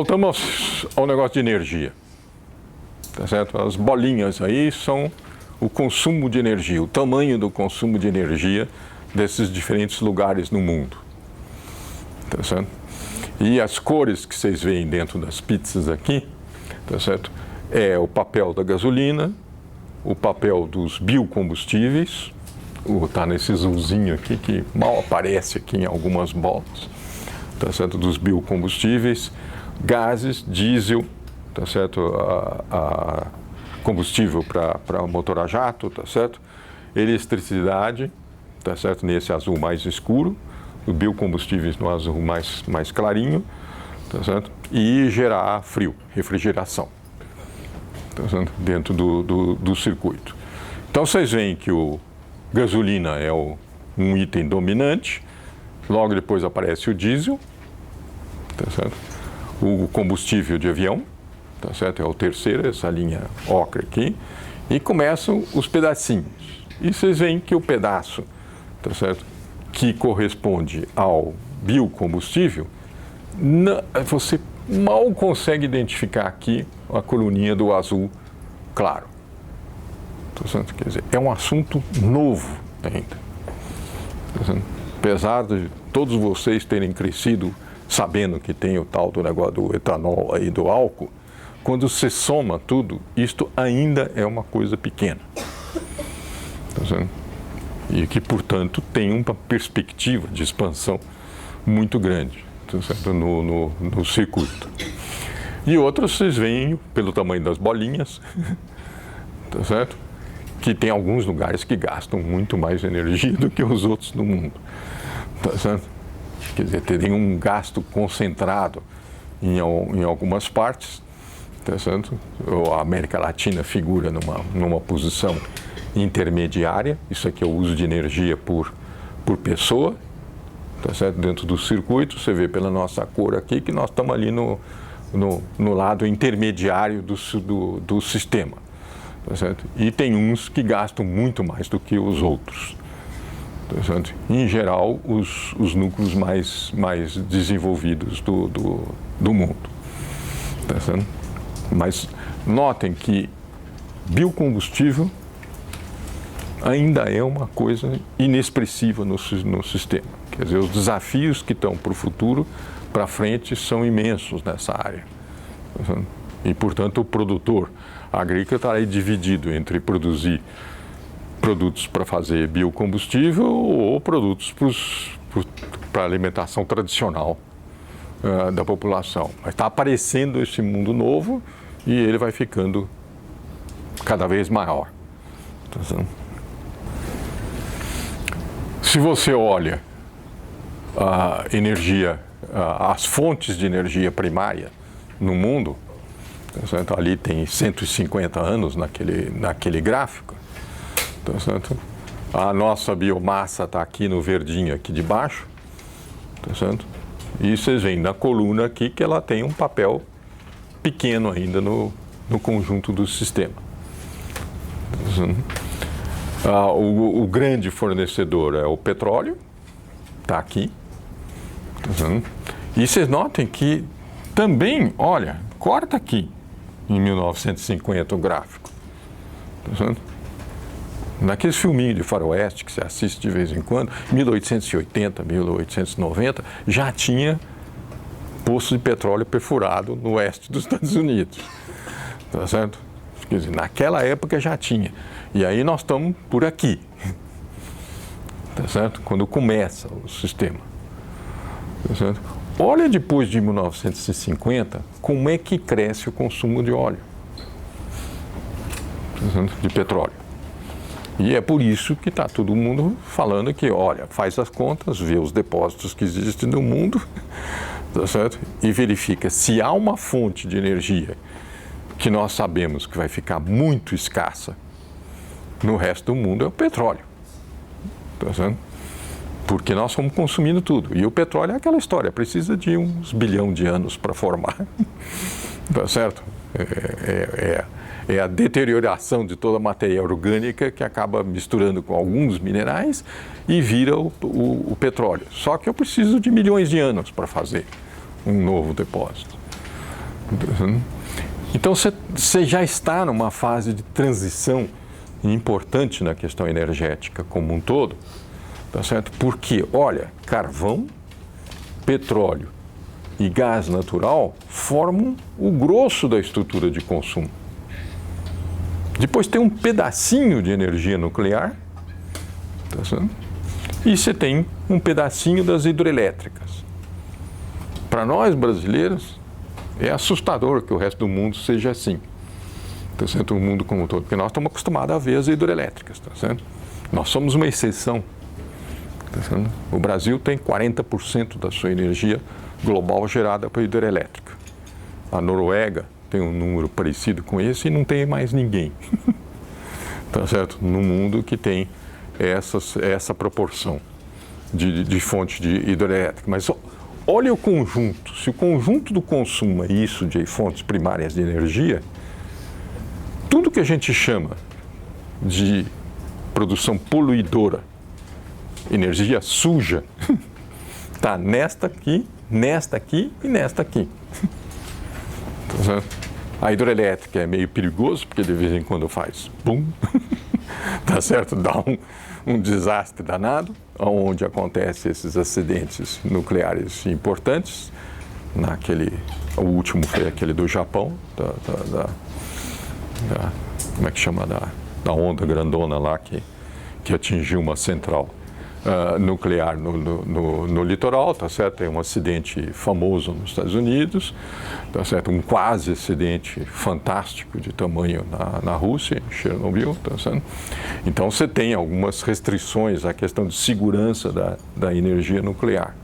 voltamos ao negócio de energia, tá certo? As bolinhas aí são o consumo de energia, o tamanho do consumo de energia desses diferentes lugares no mundo, tá certo? E as cores que vocês veem dentro das pizzas aqui, tá certo? É o papel da gasolina, o papel dos biocombustíveis, tá nesse azulzinho aqui que mal aparece aqui em algumas bolas, tá certo? Dos biocombustíveis, gases, diesel, tá certo? A combustível para motor a jato, tá certo? Eletricidade, tá certo? Nesse azul mais escuro, o biocombustíveis no azul mais clarinho, tá certo? E gerar frio, refrigeração, tá certo? Dentro do circuito. Então vocês veem que o gasolina é um item dominante, logo depois aparece o diesel, tá certo? O combustível de avião, tá certo? É o terceiro, essa linha ocre aqui, e começam os pedacinhos. E vocês veem que o pedaço, tá certo? Que corresponde ao biocombustível, você mal consegue identificar aqui a coluninha do azul claro. Tá certo? Quer dizer, é um assunto novo ainda. Tá certo? Apesar de todos vocês terem crescido sabendo que tem o tal do negócio do etanol aí, do álcool, quando você soma tudo, isto ainda é uma coisa pequena. Tá certo? E que, portanto, tem uma perspectiva de expansão muito grande, tá certo? No circuito. E outros vocês veem pelo tamanho das bolinhas, tá certo? Que tem alguns lugares que gastam muito mais energia do que os outros no mundo, tá certo? Quer dizer, tem um gasto concentrado em algumas partes, tá certo? A América Latina figura numa posição intermediária. Isso aqui é o uso de energia por pessoa, tá certo? Dentro do circuito, você vê pela nossa cor aqui que nós estamos ali no lado intermediário do sistema, tá certo? E tem uns que gastam muito mais do que os outros. Em geral, os núcleos mais desenvolvidos do mundo. Tá certo? Mas notem que biocombustível ainda é uma coisa inexpressiva no sistema. Quer dizer, os desafios que estão para o futuro, para frente, são imensos nessa área. Tá certo? E, portanto, o produtor agrícola está aí dividido entre produzir produtos para fazer biocombustível ou produtos para alimentação tradicional da população. Mas está aparecendo esse mundo novo e ele vai ficando cada vez maior. Se você olha a energia, as fontes de energia primária no mundo, ali tem 150 anos naquele gráfico, tá certo? A nossa biomassa está aqui no verdinho aqui de baixo, tá certo? E vocês veem na coluna aqui que ela tem um papel pequeno ainda no conjunto do sistema. Tá certo? O grande fornecedor é o petróleo, está aqui. Tá certo? E vocês notem que também, olha, corta aqui em 1950 o gráfico. Tá certo? Naqueles filminhos de faroeste que você assiste de vez em quando, 1880, 1890, já tinha poço de petróleo perfurado no oeste dos Estados Unidos. Tá certo? Quer dizer, naquela época já tinha. E aí nós estamos por aqui. Tá certo? Quando começa o sistema. Tá certo? Olha depois de 1950, como é que cresce o consumo de óleo. Tá certo? De petróleo. E é por isso que está todo mundo falando que, olha, faz as contas, vê os depósitos que existem no mundo, tá certo? E verifica se há uma fonte de energia que nós sabemos que vai ficar muito escassa no resto do mundo, é o petróleo, tá certo? Porque nós estamos consumindo tudo. E o petróleo é aquela história, precisa de uns bilhão de anos para formar, tá certo? É a deterioração de toda a matéria orgânica que acaba misturando com alguns minerais e vira o petróleo. Só que eu preciso de milhões de anos para fazer um novo depósito. Então você já está numa fase de transição importante na questão energética como um todo, tá certo? Porque, olha, carvão, petróleo e gás natural formam o grosso da estrutura de consumo. Depois tem um pedacinho de energia nuclear, tá certo? E você tem um pedacinho das hidrelétricas. Para nós brasileiros, é assustador que o resto do mundo seja assim, tá certo? O mundo como um todo, porque nós estamos acostumados a ver as hidrelétricas, tá certo? Nós somos uma exceção, tá certo? O Brasil tem 40% da sua energia global gerada por hidrelétrica. A Noruega tem um número parecido com esse e não tem mais ninguém, tá certo? No mundo que tem essa proporção de fonte de hidrelétrica. Mas olha o conjunto. Se o conjunto do consumo é isso de fontes primárias de energia, tudo que a gente chama de produção poluidora, energia suja, está nesta aqui e nesta aqui. Tá certo? A hidrelétrica é meio perigoso, porque de vez em quando faz bum, tá certo? Dá um desastre danado, onde acontecem esses acidentes nucleares importantes. O último foi aquele do Japão, como é que chama, da onda grandona lá que atingiu uma central nuclear no litoral, tá certo? Tem um acidente famoso nos Estados Unidos, tá certo? Um quase acidente fantástico de tamanho na Rússia, em Chernobyl, tá certo? Então você tem algumas restrições à questão de segurança da energia nuclear.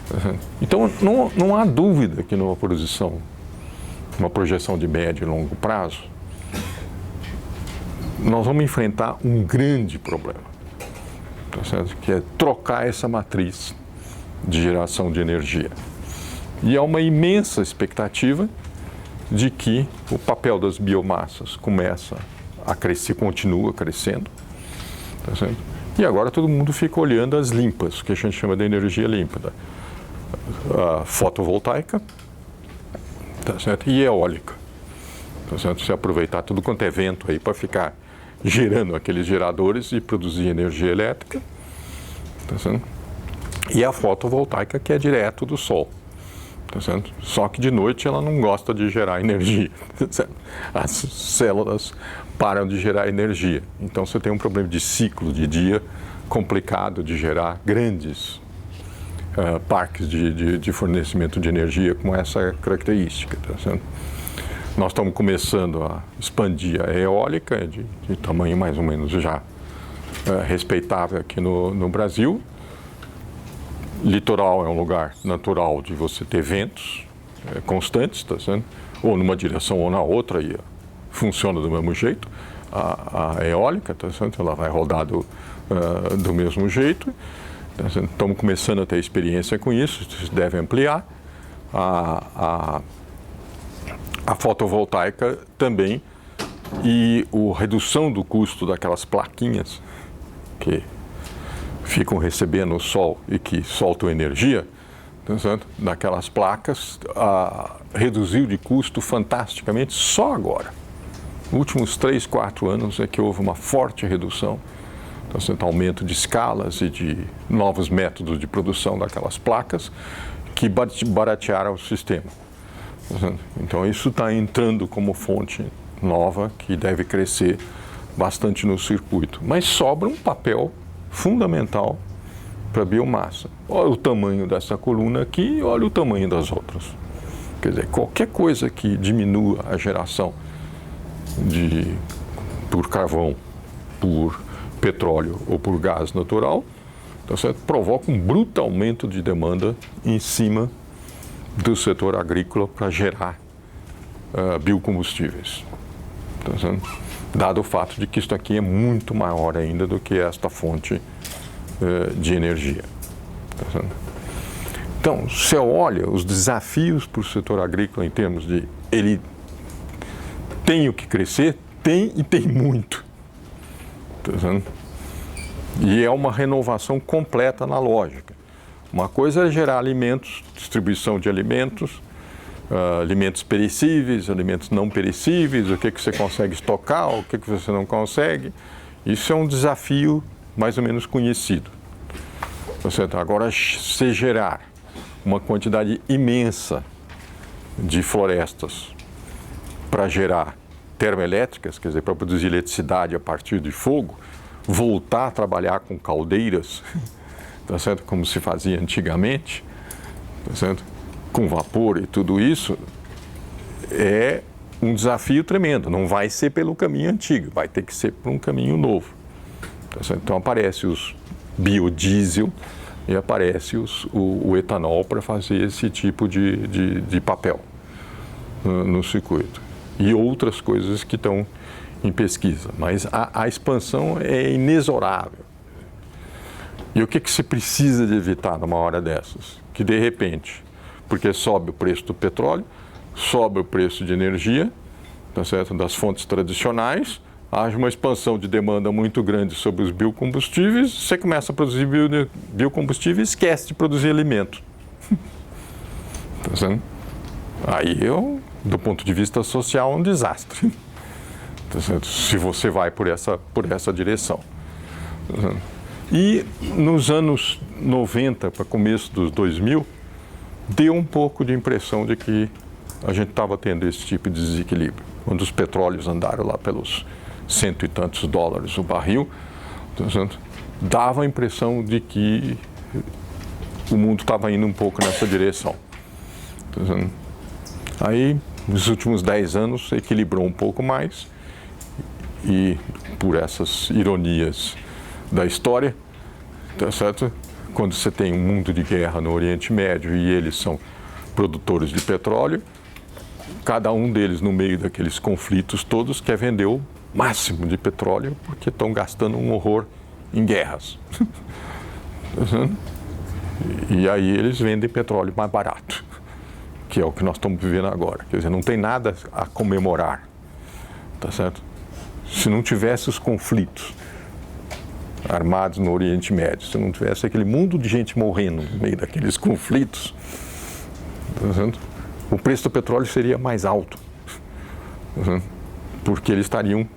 Tá certo? Então não há dúvida que numa projeção de médio e longo prazo, nós vamos enfrentar um grande problema, tá certo? Que é trocar essa matriz de geração de energia. E há uma imensa expectativa de que o papel das biomassas começa a crescer, continua crescendo, tá certo? E agora todo mundo fica olhando as limpas, que a gente chama de energia límpida, a fotovoltaica, tá certo? E eólica, tá certo? Se aproveitar tudo quanto é vento aí para ficar gerando aqueles geradores e produzir energia elétrica, tá certo? E a fotovoltaica, que é direto do sol, tá certo? Só que de noite ela não gosta de gerar energia, tá certo? As células param de gerar energia, então você tem um problema de ciclo de dia complicado de gerar grandes parques de fornecimento de energia com essa característica, tá certo? Nós estamos começando a expandir a eólica, de tamanho mais ou menos já respeitável aqui no Brasil. Litoral é um lugar natural de você ter ventos constantes, tá certo? Ou numa direção ou na outra, e funciona do mesmo jeito. A eólica, tá certo? Ela vai rodar do mesmo jeito. Tá certo? Estamos começando a ter experiência com isso, isso deve ampliar. A fotovoltaica também, e a redução do custo daquelas plaquinhas que ficam recebendo o sol e que soltam energia, tá certo? Daquelas placas, reduziu de custo fantasticamente só agora. Nos últimos 3, 4 anos é que houve uma forte redução, tá certo? Aumento de escalas e de novos métodos de produção daquelas placas que baratearam o sistema. Então isso está entrando como fonte nova que deve crescer bastante no circuito. Mas sobra um papel fundamental para a biomassa. Olha o tamanho dessa coluna aqui e olha o tamanho das outras. Quer dizer, qualquer coisa que diminua a geração por carvão, por petróleo ou por gás natural, tá certo? Provoca um bruto aumento de demanda em cima do setor agrícola para gerar biocombustíveis, tá certo? Dado o fato de que isso aqui é muito maior ainda do que esta fonte de energia, tá certo? Então, você olha os desafios para o setor agrícola em termos de ele tem o que crescer, tem e tem muito, tá certo? E é uma renovação completa na lógica. Uma coisa é gerar alimentos, distribuição de alimentos, alimentos perecíveis, alimentos não perecíveis, o que você consegue estocar, o que você não consegue. Isso é um desafio mais ou menos conhecido. Agora, se gerar uma quantidade imensa de florestas para gerar termoelétricas, quer dizer, para produzir eletricidade a partir de fogo, voltar a trabalhar com caldeiras, tá certo? Como se fazia antigamente, tá certo? Com vapor e tudo isso, é um desafio tremendo. Não vai ser pelo caminho antigo, vai ter que ser por um caminho novo. Tá certo? Então aparece os biodiesel e aparece o etanol para fazer esse tipo de papel no circuito. E outras coisas que estão em pesquisa. Mas a expansão é inexorável. E o que se precisa de evitar numa hora dessas? Que de repente, porque sobe o preço do petróleo, sobe o preço de energia, tá certo? Das fontes tradicionais, haja uma expansão de demanda muito grande sobre os biocombustíveis, você começa a produzir biocombustível e esquece de produzir alimento. Tá certo? Aí, do ponto de vista social, é um desastre. Tá certo? Se você vai por essa direção. Tá certo? E nos anos 90 para começo dos 2000, deu um pouco de impressão de que a gente estava tendo esse tipo de desequilíbrio. Quando os petróleos andaram lá pelos $100 e tantos o barril, dava a impressão de que o mundo estava indo um pouco nessa direção. Aí, nos últimos 10 anos, equilibrou um pouco mais e, por essas ironias da história, tá certo? Quando você tem um mundo de guerra no Oriente Médio e eles são produtores de petróleo, cada um deles, no meio daqueles conflitos todos, quer vender o máximo de petróleo porque estão gastando um horror em guerras. E aí eles vendem petróleo mais barato, que é o que nós estamos vivendo agora. Quer dizer, não tem nada a comemorar, tá certo? Se não tivesse os conflitos armados no Oriente Médio, se não tivesse aquele mundo de gente morrendo no meio daqueles conflitos, tá certo? O preço do petróleo seria mais alto, porque eles estariam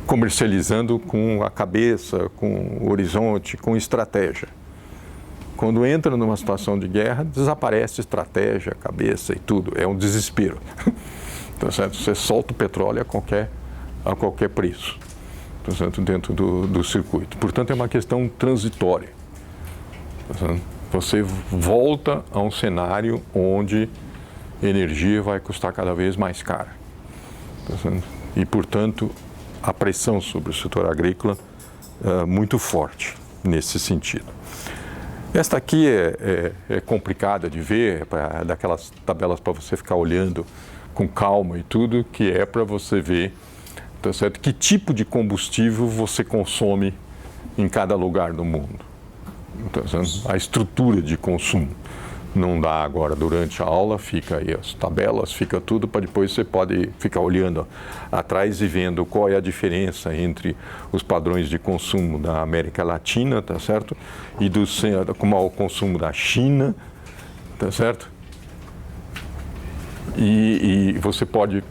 comercializando com a cabeça, com o horizonte, com estratégia. Quando entra numa situação de guerra, desaparece estratégia, cabeça e tudo. É um desespero. Tá certo? Você solta o petróleo a qualquer preço, tá certo? Dentro do circuito. Portanto, é uma questão transitória. Tá certo? Você volta a um cenário onde energia vai custar cada vez mais cara. Tá certo? E, portanto, a pressão sobre o setor agrícola é muito forte nesse sentido. Esta aqui é complicada de ver, é daquelas tabelas para você ficar olhando com calma e tudo, que é para você ver, tá certo, que tipo de combustível você consome em cada lugar do mundo. Tá certo? A estrutura de consumo. Não dá agora durante a aula, fica aí as tabelas, fica tudo, para depois você pode ficar olhando atrás e vendo qual é a diferença entre os padrões de consumo da América Latina, tá certo? E como é o consumo da China, tá certo? E você pode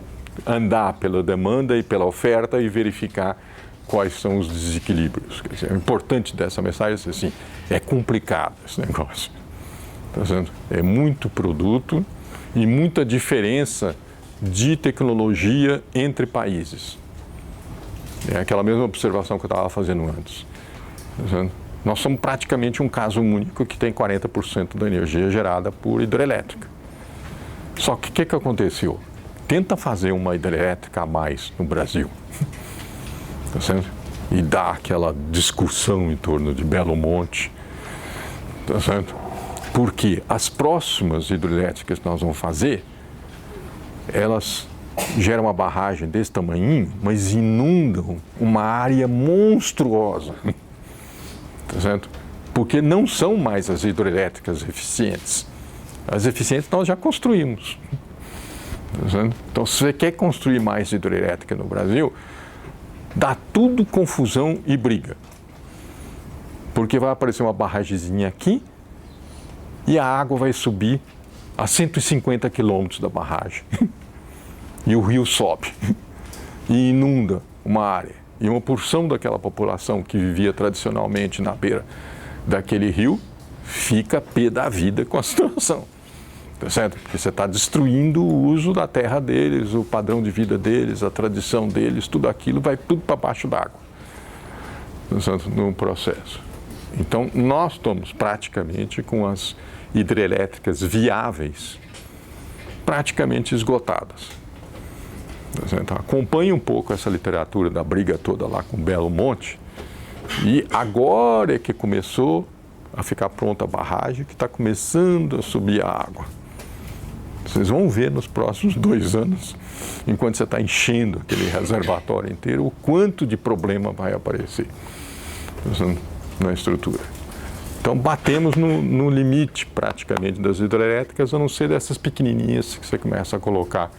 andar pela demanda e pela oferta e verificar quais são os desequilíbrios. Quer dizer, o importante dessa mensagem é assim, é complicado esse negócio. Tá vendo? É muito produto e muita diferença de tecnologia entre países. É aquela mesma observação que eu estava fazendo antes. Tá vendo? Nós somos praticamente um caso único que tem 40% da energia gerada por hidrelétrica. Só que o que aconteceu? Tenta fazer uma hidrelétrica a mais no Brasil. Tá certo? E dá aquela discussão em torno de Belo Monte. Tá certo? Porque as próximas hidrelétricas que nós vamos fazer, elas geram uma barragem desse tamanhinho, mas inundam uma área monstruosa. Tá certo? Porque não são mais as hidrelétricas eficientes. As eficientes nós já construímos. Tá certo? Então, se você quer construir mais hidrelétrica no Brasil, dá tudo confusão e briga. Porque vai aparecer uma barragemzinha aqui, e a água vai subir a 150 quilômetros da barragem. E o rio sobe e inunda uma área. E uma porção daquela população que vivia tradicionalmente na beira daquele rio fica pé da vida com a situação. Tá certo? Porque você está destruindo o uso da terra deles, o padrão de vida deles, a tradição deles, tudo aquilo vai tudo para baixo d'água. Tá certo? No processo. Então, nós estamos praticamente com as hidrelétricas viáveis praticamente esgotadas. Então, acompanhe um pouco essa literatura da briga toda lá com Belo Monte e agora é que começou a ficar pronta a barragem, que está começando a subir a água. Vocês vão ver nos próximos 2 anos, enquanto você está enchendo aquele reservatório inteiro, o quanto de problema vai aparecer na estrutura. Então, batemos no limite praticamente das hidrelétricas, a não ser dessas pequenininhas que você começa a colocar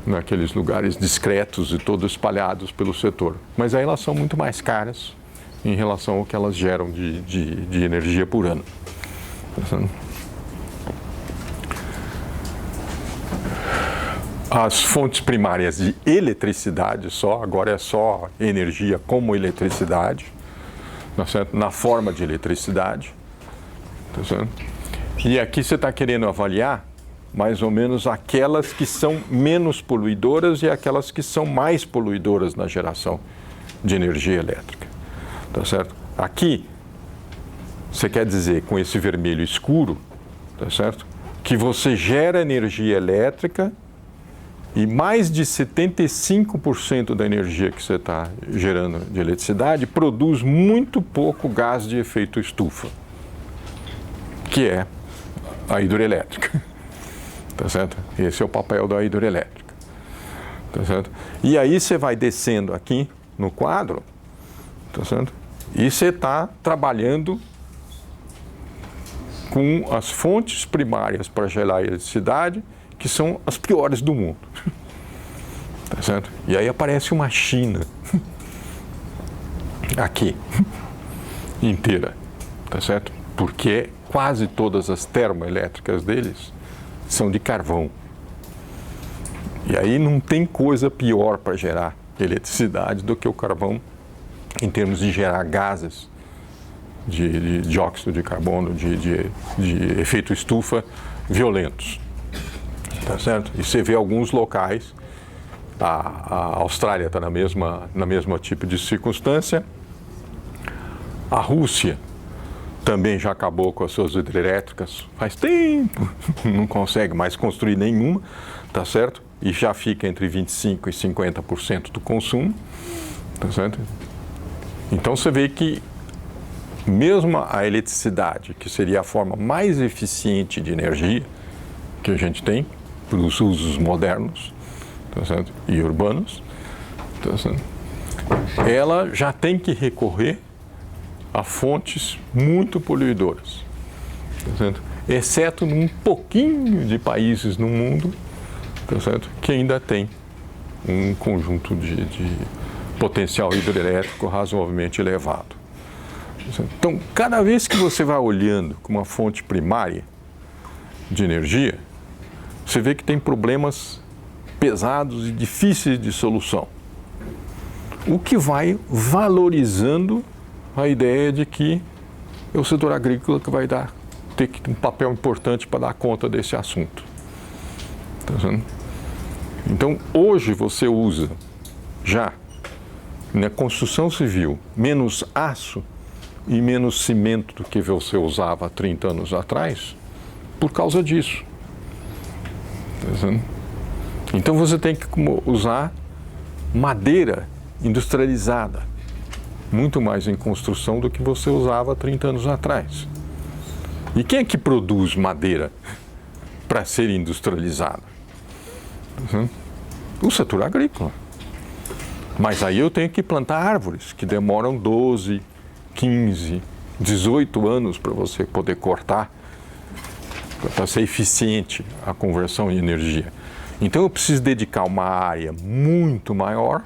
naqueles lugares discretos e todos espalhados pelo setor. Mas aí elas são muito mais caras em relação ao que elas geram de energia por ano. As fontes primárias de eletricidade agora é só energia como eletricidade, tá certo? Na forma de eletricidade. Tá certo? E aqui você está querendo avaliar mais ou menos aquelas que são menos poluidoras e aquelas que são mais poluidoras na geração de energia elétrica. Tá certo? Aqui, você quer dizer, com esse vermelho escuro, tá certo? Que você gera energia elétrica e mais de 75% da energia que você está gerando de eletricidade produz muito pouco gás de efeito estufa, que é a hidroelétrica. Tá certo? Esse é o papel da hidroelétrica. Tá certo? E aí você vai descendo aqui no quadro, tá certo? E você está trabalhando com as fontes primárias para gerar eletricidade, que são as piores do mundo. Tá certo? E aí aparece uma China aqui inteira, tá certo? Porque quase todas as termoelétricas deles são de carvão. E aí não tem coisa pior para gerar eletricidade do que o carvão em termos de gerar gases de dióxido de carbono, de efeito estufa violentos. Tá certo? E você vê alguns locais, a Austrália está na mesma tipo de circunstância, a Rússia também já acabou com as suas hidrelétricas faz tempo, não consegue mais construir nenhuma, tá certo? E já fica entre 25% e 50% do consumo, tá certo? Então você vê que mesmo a eletricidade, que seria a forma mais eficiente de energia que a gente tem para os usos modernos, tá certo? E urbanos, tá certo? Ela já tem que recorrer a fontes muito poluidoras, tá certo? Exceto num pouquinho de países no mundo, tá certo? Que ainda tem um conjunto de potencial hidrelétrico razoavelmente elevado. Então, cada vez que você vai olhando com uma fonte primária de energia, você vê que tem problemas pesados e difíceis de solução. O que vai valorizando a ideia de que é o setor agrícola que vai ter um papel importante para dar conta desse assunto. Tá vendo? Então, hoje você usa já na construção civil menos aço e menos cimento do que você usava há 30 anos atrás por causa disso. Tá vendo? Então você tem que usar madeira industrializada, muito mais em construção do que você usava há 30 anos atrás. E quem é que produz madeira para ser industrializada? O setor agrícola. Mas aí eu tenho que plantar árvores que demoram 12, 15, 18 anos para você poder cortar, para ser eficiente a conversão em energia. Então eu preciso dedicar uma área muito maior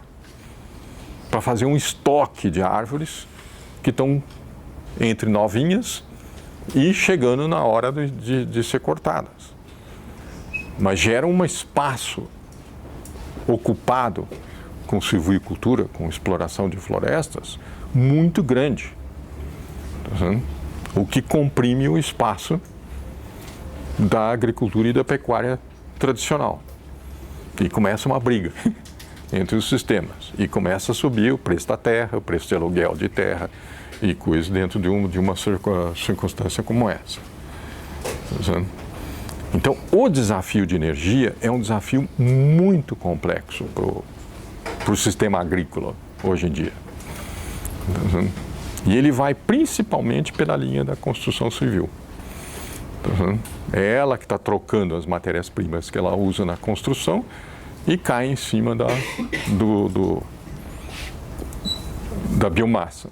para fazer um estoque de árvores que estão entre novinhas e chegando na hora de ser cortadas. mas gera um espaço ocupado com silvicultura, com exploração de florestas, muito grande, o que comprime o espaço da agricultura e da pecuária tradicional. E começa uma briga entre os sistemas, e começa a subir o preço da terra, o preço de aluguel de terra, e coisas dentro de uma circunstância como essa. Então, o desafio de energia é um desafio muito complexo para o sistema agrícola hoje em dia. E ele vai principalmente pela linha da construção civil. É ela que está trocando as matérias-primas que ela usa na construção e cai em cima da biomassa.